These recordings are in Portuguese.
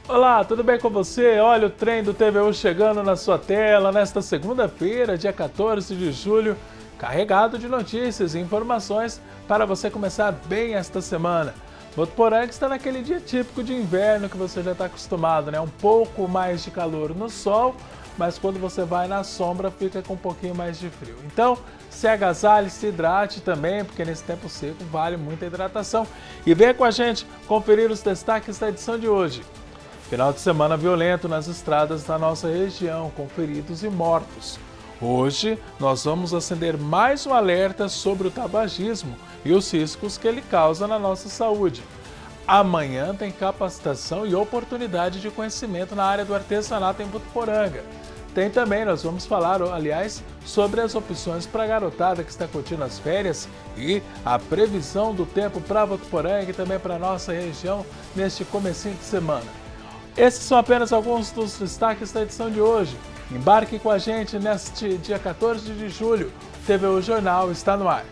Olá, tudo bem com você? Olha o trem do TVU chegando na sua tela nesta segunda-feira, dia 14 de julho, carregado de notícias e informações para você começar bem esta semana. Votuporanga está naquele dia típico de inverno que você já está acostumado, né? Um pouco mais de calor no sol, mas quando você vai na sombra fica com um pouquinho mais de frio. Então, se agasalhe, se hidrate também, porque nesse tempo seco vale muita hidratação. E venha com a gente conferir os destaques da edição de hoje. Final de semana violento nas estradas da nossa região, com feridos e mortos. Hoje, nós vamos acender mais um alerta sobre o tabagismo e os riscos que ele causa na nossa saúde. Amanhã tem capacitação e oportunidade de conhecimento na área do artesanato em Votuporanga. Tem também, nós vamos falar, aliás, sobre as opções para a garotada que está curtindo as férias e a previsão do tempo para Votuporanga e também para a nossa região neste comecinho de semana. Esses são apenas alguns dos destaques da edição de hoje. Embarque com a gente neste dia 14 de julho. O TVU Jornal está no ar.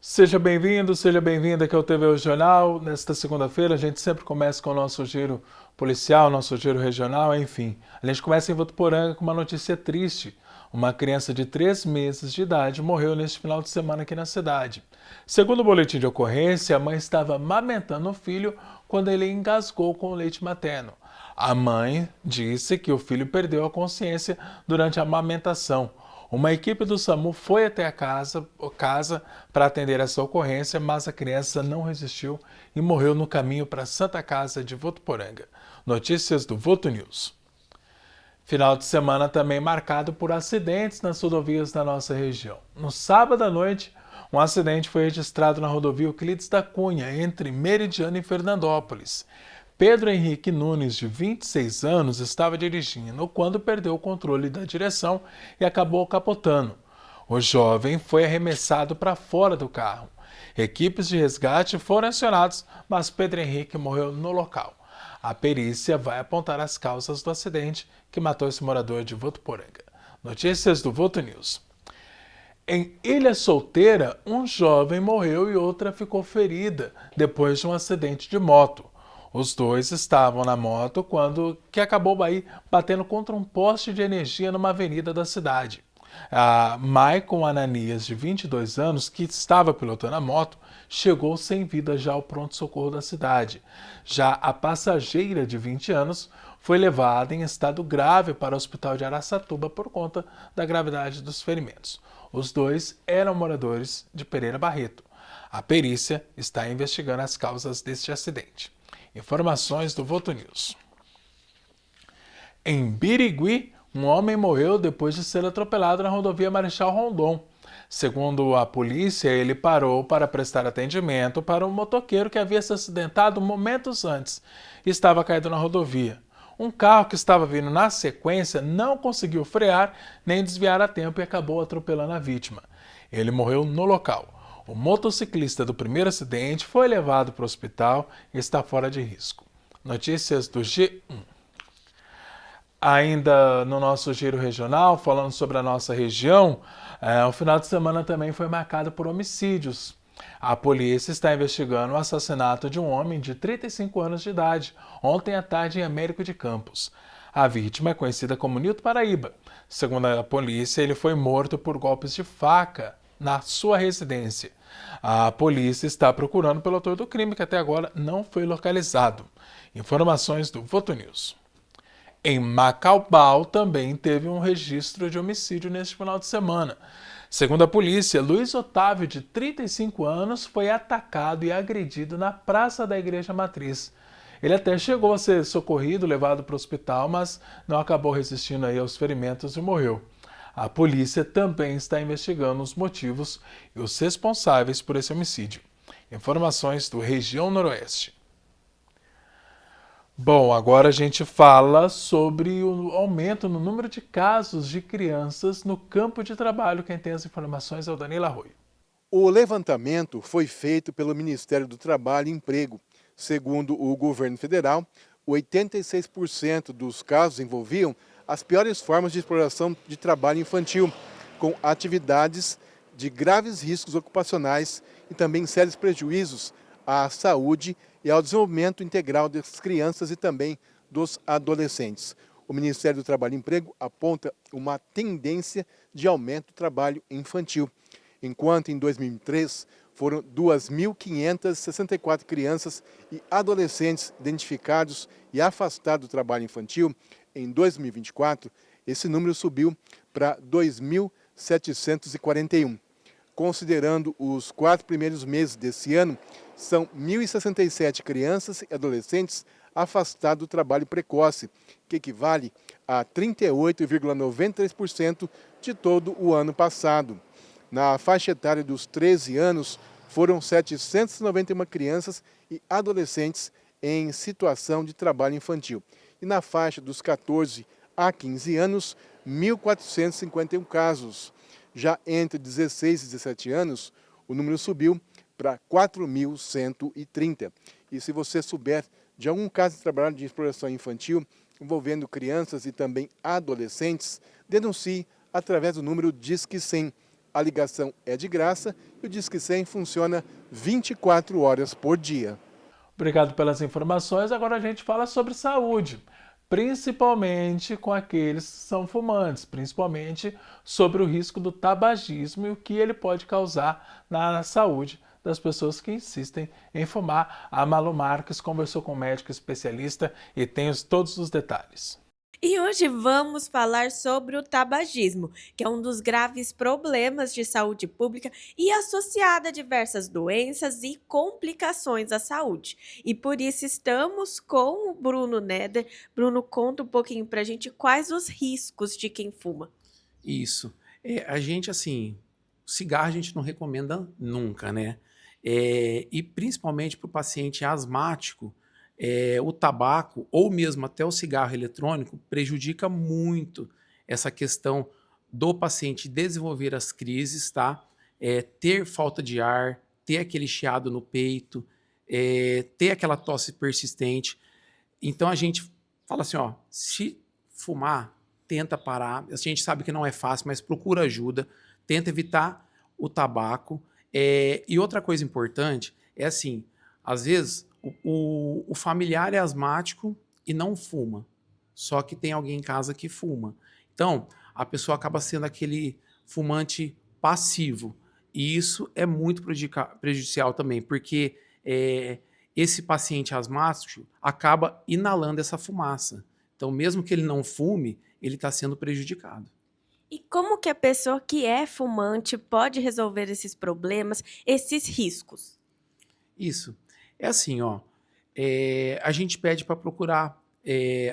Seja bem-vindo, seja bem-vinda aqui ao TVU Jornal. Nesta segunda-feira a gente sempre começa com o nosso giro policial, nosso giro regional, enfim. A gente começa em Votuporanga com uma notícia triste. Uma criança de 3 meses de idade morreu neste final de semana aqui na cidade. Segundo o boletim de ocorrência, a mãe estava amamentando o filho quando ele engasgou com o leite materno. A mãe disse que o filho perdeu a consciência durante a amamentação. Uma equipe do SAMU foi até a casa para atender essa ocorrência, mas a criança não resistiu e morreu no caminho para a Santa Casa de Votuporanga. Notícias do Voto News. Final de semana também marcado por acidentes nas rodovias da nossa região. No sábado à noite, um acidente foi registrado na rodovia Euclides da Cunha, entre Meridiano e Fernandópolis. Pedro Henrique Nunes, de 26 anos, estava dirigindo quando perdeu o controle da direção e acabou capotando. O jovem foi arremessado para fora do carro. Equipes de resgate foram acionadas, mas Pedro Henrique morreu no local. A perícia vai apontar as causas do acidente que matou esse morador de Votuporanga. Notícias do Voto News. Em Ilha Solteira, um jovem morreu e outra ficou ferida depois de um acidente de moto. Os dois estavam na moto quando acabou aí batendo contra um poste de energia numa avenida da cidade. A Maicon Ananias, de 22 anos, que estava pilotando a moto, chegou sem vida já ao pronto-socorro da cidade. Já a passageira, de 20 anos, foi levada em estado grave para o hospital de Araçatuba por conta da gravidade dos ferimentos. Os dois eram moradores de Pereira Barreto. A perícia está investigando as causas deste acidente. Informações do Voto News. Em Birigui, um homem morreu depois de ser atropelado na rodovia Marechal Rondon. Segundo a polícia, ele parou para prestar atendimento para um motoqueiro que havia se acidentado momentos antes e estava caído na rodovia. Um carro que estava vindo na sequência não conseguiu frear nem desviar a tempo e acabou atropelando a vítima. Ele morreu no local. O motociclista do primeiro acidente foi levado para o hospital e está fora de risco. Notícias do G1. Ainda no nosso giro regional, falando sobre a nossa região, o final de semana também foi marcado por homicídios. A polícia está investigando o assassinato de um homem de 35 anos de idade, ontem à tarde em Américo de Campos. A vítima é conhecida como Nilton Paraíba. Segundo a polícia, ele foi morto por golpes de faca na sua residência. A polícia está procurando pelo autor do crime, que até agora não foi localizado. Informações do Voto News. Em Macaubal também teve um registro de homicídio neste final de semana. Segundo a polícia, Luiz Otávio, de 35 anos, foi atacado e agredido na praça da Igreja Matriz. Ele até chegou a ser socorrido, levado para o hospital, mas não acabou resistindo aí aos ferimentos e morreu. A polícia também está investigando os motivos e os responsáveis por esse homicídio. Informações do Região Noroeste. Bom, agora a gente fala sobre o aumento no número de casos de crianças no campo de trabalho. Quem tem as informações é o Danilo Arroio. O levantamento foi feito pelo Ministério do Trabalho e Emprego. Segundo o governo federal, 86% dos casos envolviam as piores formas de exploração de trabalho infantil, com atividades de graves riscos ocupacionais e também sérios prejuízos à saúde e ao desenvolvimento integral das crianças e também dos adolescentes. O Ministério do Trabalho e Emprego aponta uma tendência de aumento do trabalho infantil, enquanto em 2003 foram 2.564 crianças e adolescentes identificados e afastados do trabalho infantil. Em 2024, esse número subiu para 2.741. Considerando os 4 primeiros meses desse ano, são 1.067 crianças e adolescentes afastados do trabalho precoce, que equivale a 38,93% de todo o ano passado. Na faixa etária dos 13 anos, foram 791 crianças e adolescentes em situação de trabalho infantil. E na faixa dos 14 a 15 anos, 1.451 casos. Já entre 16 e 17 anos, o número subiu para 4.130. E se você souber de algum caso de trabalho de exploração infantil envolvendo crianças e também adolescentes, denuncie através do número Disque 100. A ligação é de graça e o Disque 100 funciona 24 horas por dia. Obrigado pelas informações. Agora a gente fala sobre saúde, principalmente com aqueles que são fumantes, principalmente sobre o risco do tabagismo e o que ele pode causar na saúde das pessoas que insistem em fumar. A Malu Marques conversou com um médico especialista e tem todos os detalhes. E hoje vamos falar sobre o tabagismo, que é um dos graves problemas de saúde pública e associado a diversas doenças e complicações à saúde. E por isso estamos com o Bruno Neder. Bruno, conta um pouquinho pra gente quais os riscos de quem fuma. Isso. A gente, assim, cigarro a gente não recomenda nunca, né? E principalmente para o paciente asmático, o tabaco ou mesmo até o cigarro eletrônico prejudica muito essa questão do paciente desenvolver as crises, tá? Ter falta de ar, ter aquele chiado no peito, ter aquela tosse persistente. Então a gente fala assim, ó, se fumar, tenta parar. A gente sabe que não é fácil, mas procura ajuda, tenta evitar o tabaco. E outra coisa importante é assim, às vezes o familiar é asmático e não fuma, só que tem alguém em casa que fuma. Então, a pessoa acaba sendo aquele fumante passivo. E isso é muito prejudicial também, porque esse paciente asmático acaba inalando essa fumaça. Então, mesmo que ele não fume, ele está sendo prejudicado. E como que a pessoa que é fumante pode resolver esses problemas, esses riscos? Isso. É assim, ó, a gente pede para procurar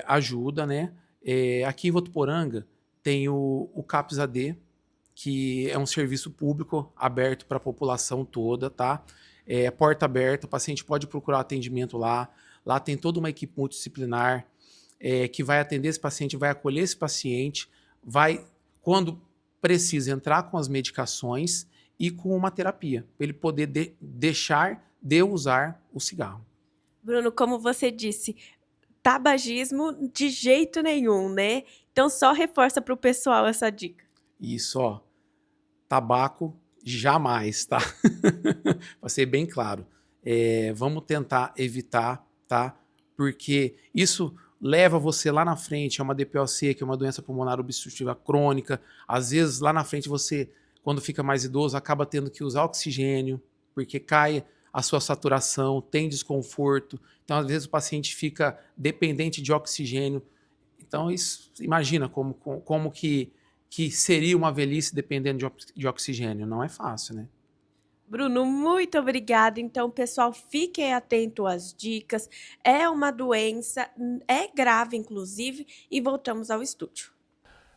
ajuda, né? Aqui em Votuporanga tem o CAPS-AD, que é um serviço público aberto para a população toda, tá? Porta aberta, o paciente pode procurar atendimento lá. Lá tem toda uma equipe multidisciplinar que vai atender esse paciente, vai acolher esse paciente, vai, quando precisa, entrar com as medicações e com uma terapia, para ele poder deixar de usar o cigarro. Bruno, como você disse, tabagismo de jeito nenhum, né? Então só reforça para o pessoal essa dica. Isso, ó, tabaco jamais, tá? Para ser bem claro. Vamos tentar evitar, tá? Porque isso leva você lá na frente a uma DPOC, que é uma doença pulmonar obstrutiva crônica. Às vezes, lá na frente, você, quando fica mais idoso, acaba tendo que usar oxigênio, porque cai a sua saturação, tem desconforto. Então, às vezes, o paciente fica dependente de oxigênio. Então, isso, imagina como que seria uma velhice dependendo de oxigênio. Não é fácil, né? Bruno, muito obrigada. Então, pessoal, fiquem atentos às dicas. É uma doença, é grave, inclusive, e voltamos ao estúdio.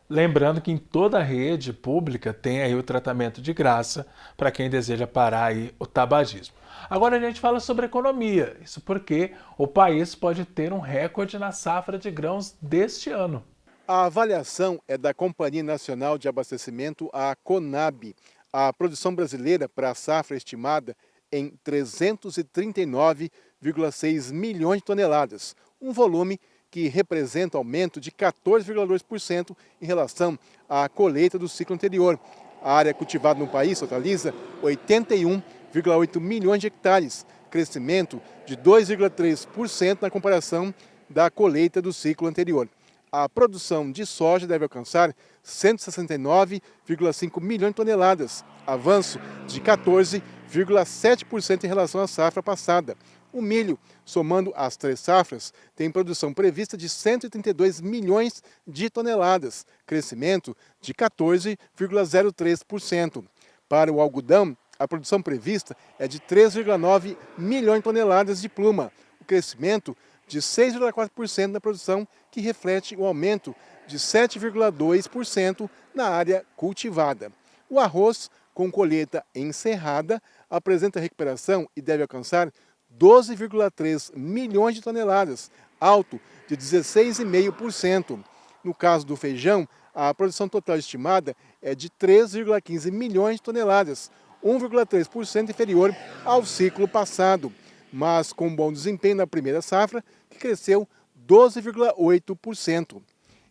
Lembrando que em toda a rede pública tem aí o tratamento de graça para quem deseja parar aí o tabagismo. Agora a gente fala sobre economia, isso porque o país pode ter um recorde na safra de grãos deste ano. A avaliação é da Companhia Nacional de Abastecimento, a CONAB. A produção brasileira para a safra estimada em 339,6 milhões de toneladas, um volume que representa aumento de 14,2% em relação à colheita do ciclo anterior. A área cultivada no país totaliza 81,8 milhões de hectares, crescimento de 2,3% na comparação da colheita do ciclo anterior. A produção de soja deve alcançar 169,5 milhões de toneladas, avanço de 14,7% em relação à safra passada. O milho, somando as 3 safras, tem produção prevista de 132 milhões de toneladas, crescimento de 14,03%. Para o algodão, a produção prevista é de 3,9 milhões de toneladas de pluma, o crescimento de 6,4% na produção, que reflete o aumento de 7,2% na área cultivada. O arroz, com colheita encerrada, apresenta recuperação e deve alcançar 12,3 milhões de toneladas, alto de 16,5%. No caso do feijão, a produção total estimada é de 3,15 milhões de toneladas, 1,3% inferior ao ciclo passado, mas com bom desempenho na primeira safra, que cresceu 12,8%.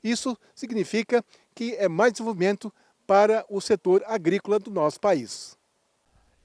Isso significa que é mais desenvolvimento para o setor agrícola do nosso país.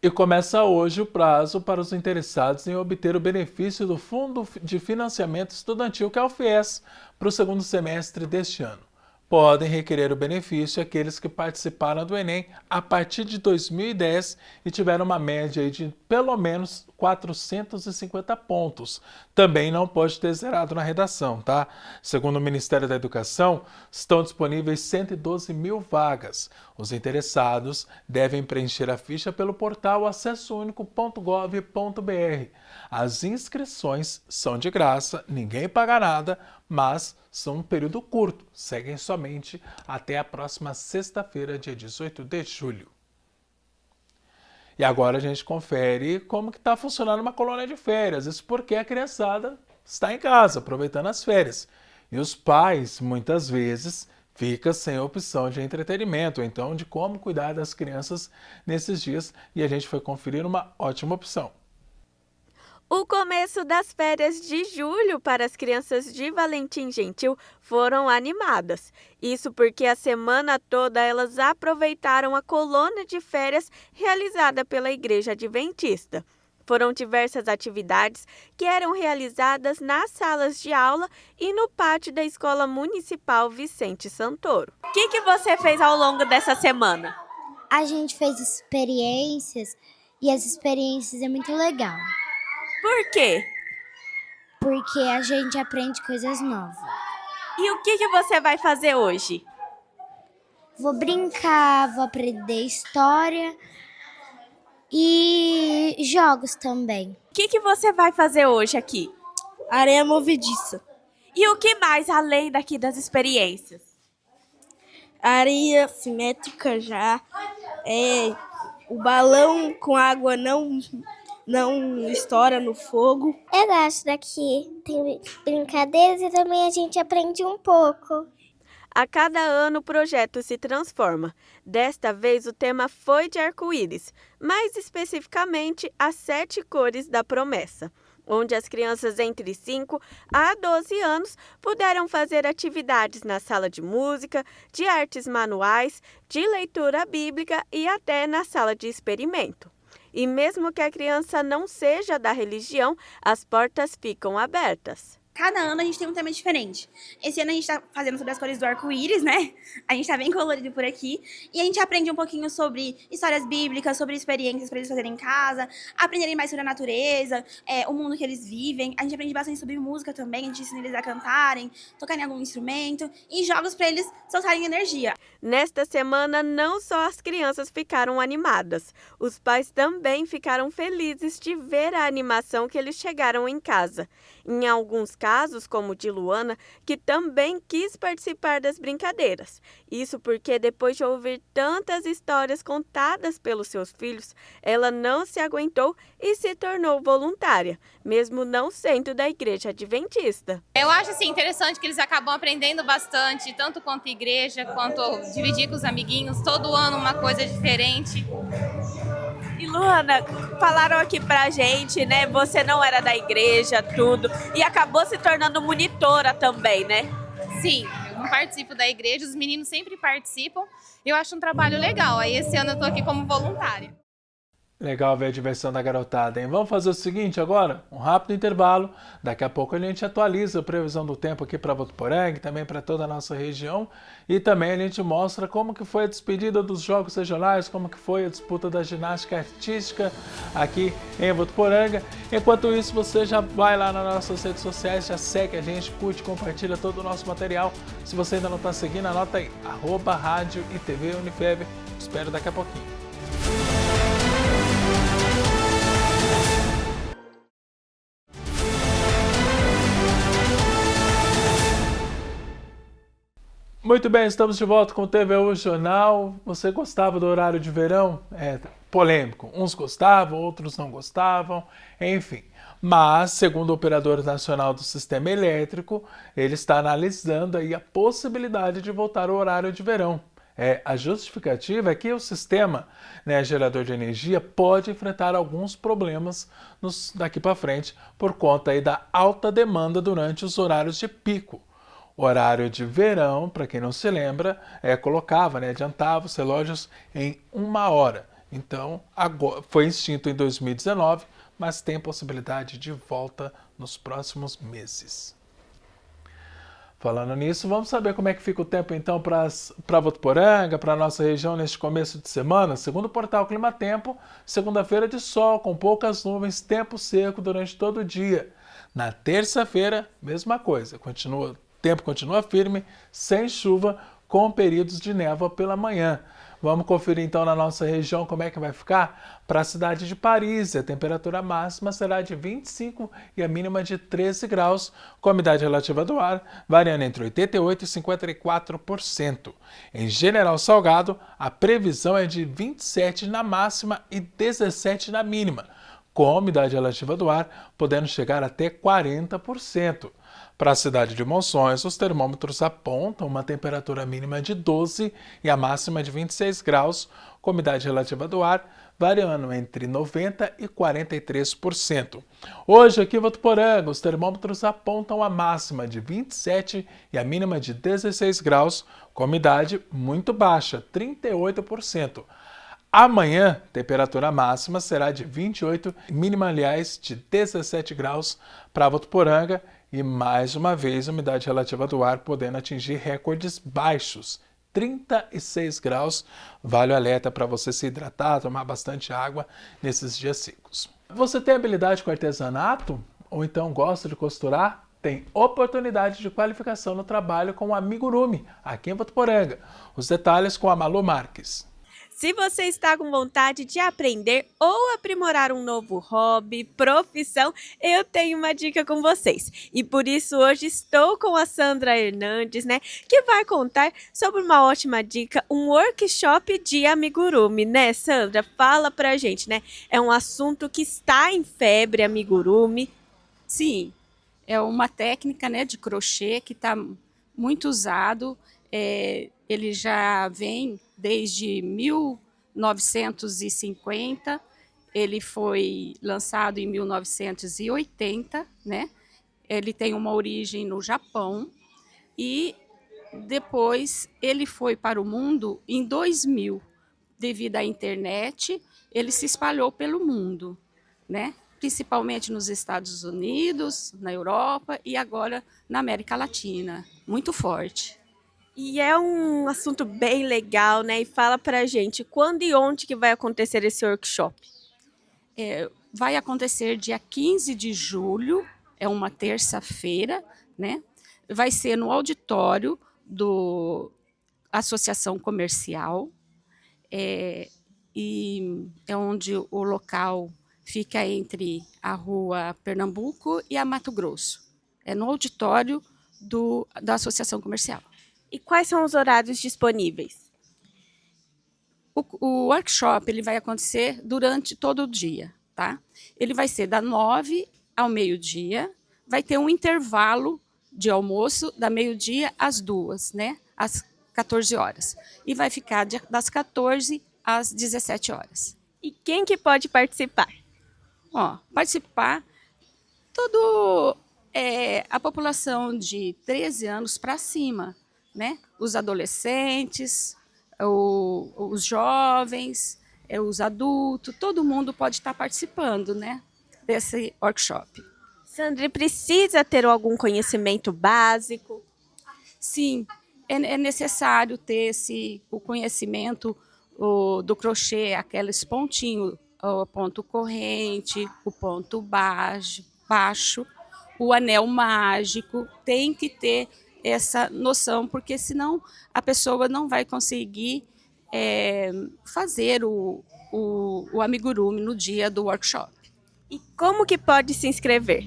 E começa hoje o prazo para os interessados em obter o benefício do Fundo de Financiamento Estudantil, que é o FIES, para o segundo semestre deste ano. Podem requerer o benefício aqueles que participaram do Enem a partir de 2010 e tiveram uma média de pelo menos 450 pontos. Também não pode ter zerado na redação, tá? Segundo o Ministério da Educação, estão disponíveis 112 mil vagas. Os interessados devem preencher a ficha pelo portal acessounico.gov.br. As inscrições são de graça, ninguém paga nada, mas são um período curto, seguem somente até a próxima sexta-feira, dia 18 de julho. E agora a gente confere como que está funcionando uma colônia de férias, isso porque a criançada está em casa, aproveitando as férias. E os pais, muitas vezes, ficam sem opção de entretenimento, então de como cuidar das crianças nesses dias, e a gente foi conferir uma ótima opção. O começo das férias de julho para as crianças de Valentim Gentil foram animadas. Isso porque a semana toda elas aproveitaram a colônia de férias realizada pela Igreja Adventista. Foram diversas atividades que eram realizadas nas salas de aula e no pátio da Escola Municipal Vicente Santoro. O que você fez ao longo dessa semana? A gente fez experiências e as experiências é muito legal. Por quê? Porque a gente aprende coisas novas. E o que você vai fazer hoje? Vou brincar, vou aprender história e jogos também. O que você vai fazer hoje aqui? Areia movediça. E o que mais além daqui das experiências? Areia simétrica já. O balão com água não estoura no fogo. Eu gosto daqui. Tem brincadeiras e também a gente aprende um pouco. A cada ano o projeto se transforma. Desta vez o tema foi de arco-íris, mais especificamente as 7 cores da promessa, onde as crianças entre 5 a 12 anos puderam fazer atividades na sala de música, de artes manuais, de leitura bíblica e até na sala de experimento. E mesmo que a criança não seja da religião, as portas ficam abertas. Cada ano a gente tem um tema diferente. Esse ano a gente tá fazendo sobre as cores do arco-íris, né? A gente tá bem colorido por aqui. E a gente aprende um pouquinho sobre histórias bíblicas, sobre experiências para eles fazerem em casa, aprenderem mais sobre a natureza, o mundo que eles vivem. A gente aprende bastante sobre música também, a gente ensina eles a cantarem, tocarem algum instrumento e jogos para eles soltarem energia. Nesta semana, não só as crianças ficaram animadas, os pais também ficaram felizes de ver a animação que eles chegaram em casa. Em alguns casos, como o de Luana, que também quis participar das brincadeiras. Isso porque depois de ouvir tantas histórias contadas pelos seus filhos, ela não se aguentou e se tornou voluntária, mesmo não sendo da Igreja Adventista. Eu acho assim, interessante que eles acabam aprendendo bastante, tanto quanto igreja, quanto dividir com os amiguinhos, todo ano uma coisa diferente. E Luana, falaram aqui pra gente, né? Você não era da igreja, tudo, e acabou se tornando monitora também, né? Sim, eu não participo da igreja, os meninos sempre participam. Eu acho um trabalho legal. Aí esse ano eu tô aqui como voluntária. Legal ver a diversão da garotada, hein? Vamos fazer o seguinte agora, um rápido intervalo. Daqui a pouco a gente atualiza a previsão do tempo aqui para Votuporanga, também para toda a nossa região. E também a gente mostra como que foi a despedida dos Jogos Regionais, como que foi a disputa da ginástica artística aqui em Votuporanga. Enquanto isso, você já vai lá nas nossas redes sociais, já segue a gente, curte, compartilha todo o nosso material. Se você ainda não está seguindo, anota aí, @rádio e TV Unifev. Espero daqui a pouquinho. Muito bem, estamos de volta com o TVU Jornal. Você gostava do horário de verão? É polêmico. Uns gostavam, outros não gostavam, enfim. Mas, segundo o Operador Nacional do Sistema Elétrico, ele está analisando aí a possibilidade de voltar ao horário de verão. A justificativa é que o sistema, né, gerador de energia, pode enfrentar alguns problemas daqui para frente por conta aí da alta demanda durante os horários de pico. O horário de verão, para quem não se lembra, colocava, adiantava os relógios em 1 hora. Então, agora, foi extinto em 2019, mas tem possibilidade de volta nos próximos meses. Falando nisso, vamos saber como é que fica o tempo então para Votuporanga, para a nossa região neste começo de semana. Segundo o portal Climatempo, segunda-feira de sol, com poucas nuvens, tempo seco durante todo o dia. Na terça-feira, mesma coisa, o tempo continua firme, sem chuva, com períodos de névoa pela manhã. Vamos conferir então na nossa região como é que vai ficar? Para a cidade de Paris, a temperatura máxima será de 25 e a mínima de 13 graus, com a umidade relativa do ar variando entre 88% e 54%. Em General Salgado, a previsão é de 27 na máxima e 17 na mínima, com a umidade relativa do ar podendo chegar até 40%. Para a cidade de Monções, os termômetros apontam uma temperatura mínima de 12 e a máxima de 26 graus, com umidade relativa do ar variando entre 90% e 43%. Hoje, aqui em Votuporanga, os termômetros apontam a máxima de 27 e a mínima de 16 graus, com umidade muito baixa, 38%. Amanhã, temperatura máxima será de 28, mínima, aliás, de 17 graus para Votuporanga e, mais uma vez, a umidade relativa do ar podendo atingir recordes baixos, 36 graus. Vale o alerta para você se hidratar, tomar bastante água nesses dias secos. Você tem habilidade com artesanato? Ou então gosta de costurar? Tem oportunidade de qualificação no trabalho com o Amigurumi, aqui em Votuporanga. Os detalhes com a Malu Marques. Se você está com vontade de aprender ou aprimorar um novo hobby, profissão, eu tenho uma dica com vocês. E por isso hoje estou com a Sandra Hernandes, né, que vai contar sobre uma ótima dica, um workshop de amigurumi, né, Sandra? Fala pra gente, né? É um assunto que está em febre, amigurumi. Sim, é uma técnica, né, de crochê que está muito usado. Ele já vem desde 1950, ele foi lançado em 1980, né? Ele tem uma origem no Japão e depois ele foi para o mundo em 2000. Devido à internet, ele se espalhou pelo mundo, né? Principalmente nos Estados Unidos, na Europa e agora na América Latina. Muito forte. E é um assunto bem legal, né? E fala pra gente, quando e onde que vai acontecer esse workshop? Vai acontecer dia 15 de julho, é uma terça-feira, né? Vai ser no auditório do Associação Comercial, e é onde o local fica entre a Rua Pernambuco e a Mato Grosso. É no auditório da Associação Comercial. E quais são os horários disponíveis? O workshop ele vai acontecer durante todo o dia, tá? Ele vai ser das 9 ao meio-dia, vai ter um intervalo de almoço da meio-dia às 2, né? Às 14 horas. E vai ficar das 14 às 17 horas. E quem que pode participar? Ó, participar todo a população de 13 anos para cima, né? Os adolescentes, os jovens, os adultos, todo mundo pode estar participando, né, desse workshop. Sandra, precisa ter algum conhecimento básico? Sim, é necessário ter o conhecimento do crochê, aqueles pontinhos, o ponto corrente, o ponto baixo, o anel mágico, tem que ter essa noção, porque senão a pessoa não vai conseguir fazer o amigurumi no dia do workshop. E como que pode se inscrever?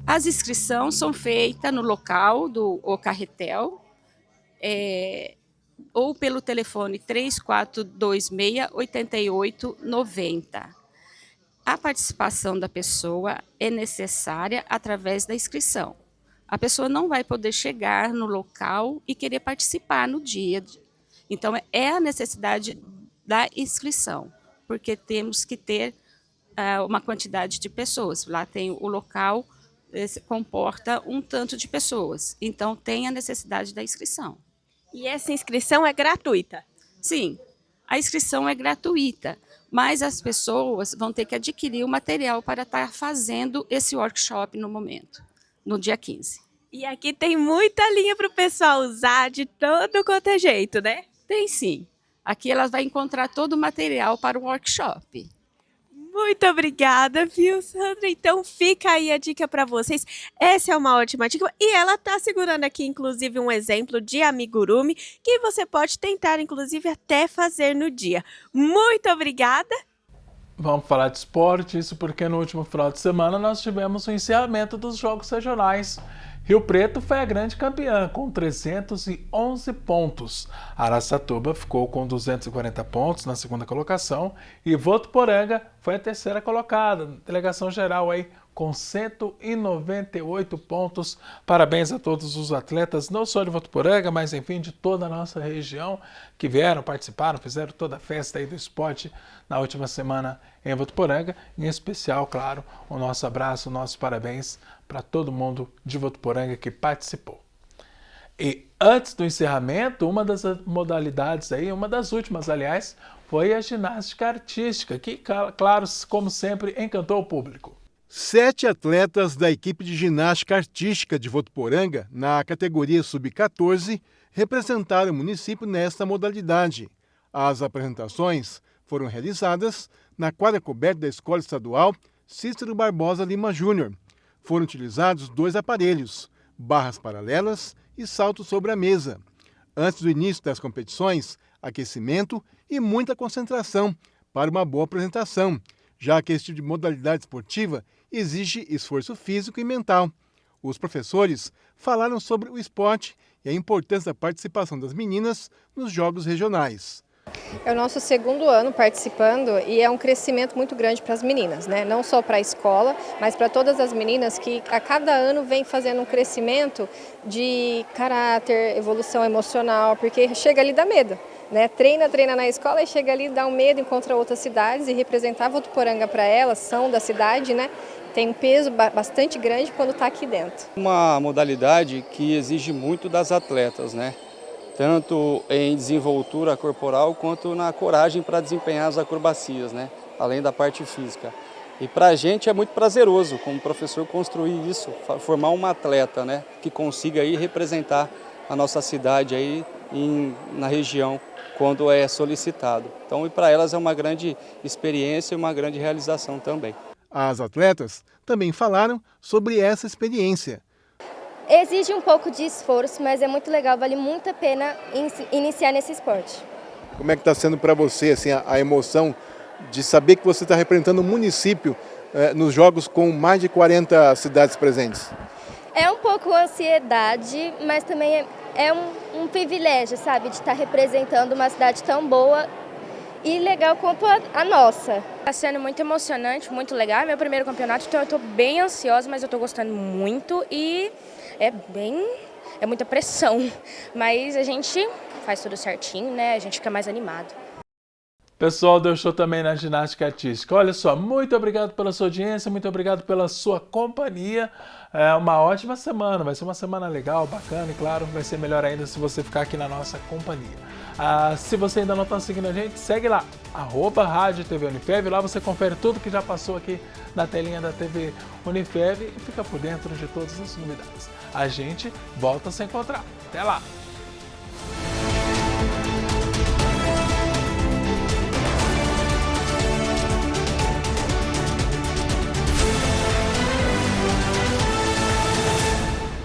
As inscrições são feitas no local do Carretel, ou pelo telefone 3426-8890. A participação da pessoa é necessária através da inscrição. A pessoa não vai poder chegar no local e querer participar no dia. Então, é a necessidade da inscrição, porque temos que ter uma quantidade de pessoas. Lá tem o local, comporta um tanto de pessoas. Então, tem a necessidade da inscrição. E essa inscrição é gratuita? Sim, a inscrição é gratuita, mas as pessoas vão ter que adquirir o material para estar fazendo esse workshop no momento, no dia 15. E aqui tem muita linha para o pessoal usar de todo quanto é jeito, né? Tem sim. Aqui ela vai encontrar todo o material para o workshop. Muito obrigada, viu, Sandra? Então fica aí a dica para vocês. Essa é uma ótima dica. E ela tá segurando aqui, inclusive, um exemplo de amigurumi que você pode tentar, inclusive, até fazer no dia. Muito obrigada. Vamos falar de esporte, isso porque no último final de semana nós tivemos o encerramento dos Jogos Regionais. Rio Preto foi a grande campeã, com 311 pontos. Araçatuba ficou com 240 pontos na segunda colocação e Votuporanga foi a terceira colocada. Delegação geral aí com 198 pontos. Parabéns a todos os atletas, não só de Votuporanga, mas enfim de toda a nossa região, que vieram, participaram, fizeram toda a festa aí do esporte na última semana em Votuporanga. Em especial, claro, o nosso abraço, o nosso parabéns para todo mundo de Votuporanga que participou. E antes do encerramento, uma das modalidades aí, uma das últimas, aliás, foi a ginástica artística, que, claro, como sempre, encantou o público. 7 atletas da equipe de ginástica artística de Votuporanga, na categoria sub-14, representaram o município nesta modalidade. As apresentações foram realizadas na quadra coberta da Escola Estadual Cícero Barbosa Lima Júnior. Foram utilizados 2 aparelhos, barras paralelas e salto sobre a mesa. Antes do início das competições, aquecimento e muita concentração para uma boa apresentação, já que esse tipo de modalidade esportiva exige esforço físico e mental. Os professores falaram sobre o esporte e a importância da participação das meninas nos jogos regionais. É o nosso segundo ano participando e é um crescimento muito grande para as meninas, né? Não só para a escola, mas para todas as meninas que a cada ano vem fazendo um crescimento de caráter, evolução emocional, porque chega ali dá medo, né? Treina na escola e chega ali dá um medo, encontra outras cidades e representar Votuporanga para elas, são da cidade, né? Tem um peso bastante grande quando está aqui dentro. Uma modalidade que exige muito das atletas, né? Tanto em desenvoltura corporal quanto na coragem para desempenhar as acrobacias, né? Além da parte física. E para a gente é muito prazeroso, como professor, construir isso, formar uma atleta, né? Que consiga aí representar a nossa cidade aí na região quando é solicitado. Então, e para elas é uma grande experiência e uma grande realização também. As atletas também falaram sobre essa experiência. Exige um pouco de esforço, mas é muito legal, vale muito a pena iniciar nesse esporte. Como é que está sendo para você assim, a emoção de saber que você está representando o município nos jogos com mais de 40 cidades presentes? É um pouco ansiedade, mas também é um privilégio, sabe, de estar representando uma cidade tão boa e legal quanto a nossa. Está sendo muito emocionante, muito legal. É meu primeiro campeonato, então eu estou bem ansiosa, mas eu estou gostando muito e é muita pressão. Mas a gente faz tudo certinho, né? A gente fica mais animado. Pessoal deu show também na ginástica artística. Olha só, muito obrigado pela sua audiência, muito obrigado pela sua companhia. É uma ótima semana, vai ser uma semana legal, bacana e claro, vai ser melhor ainda se você ficar aqui na nossa companhia. Se você ainda não está seguindo a gente, segue lá, @Rádio TV Unifev, lá você confere tudo que já passou aqui na telinha da TV Unifev e fica por dentro de todas as novidades. A gente volta a se encontrar. Até lá!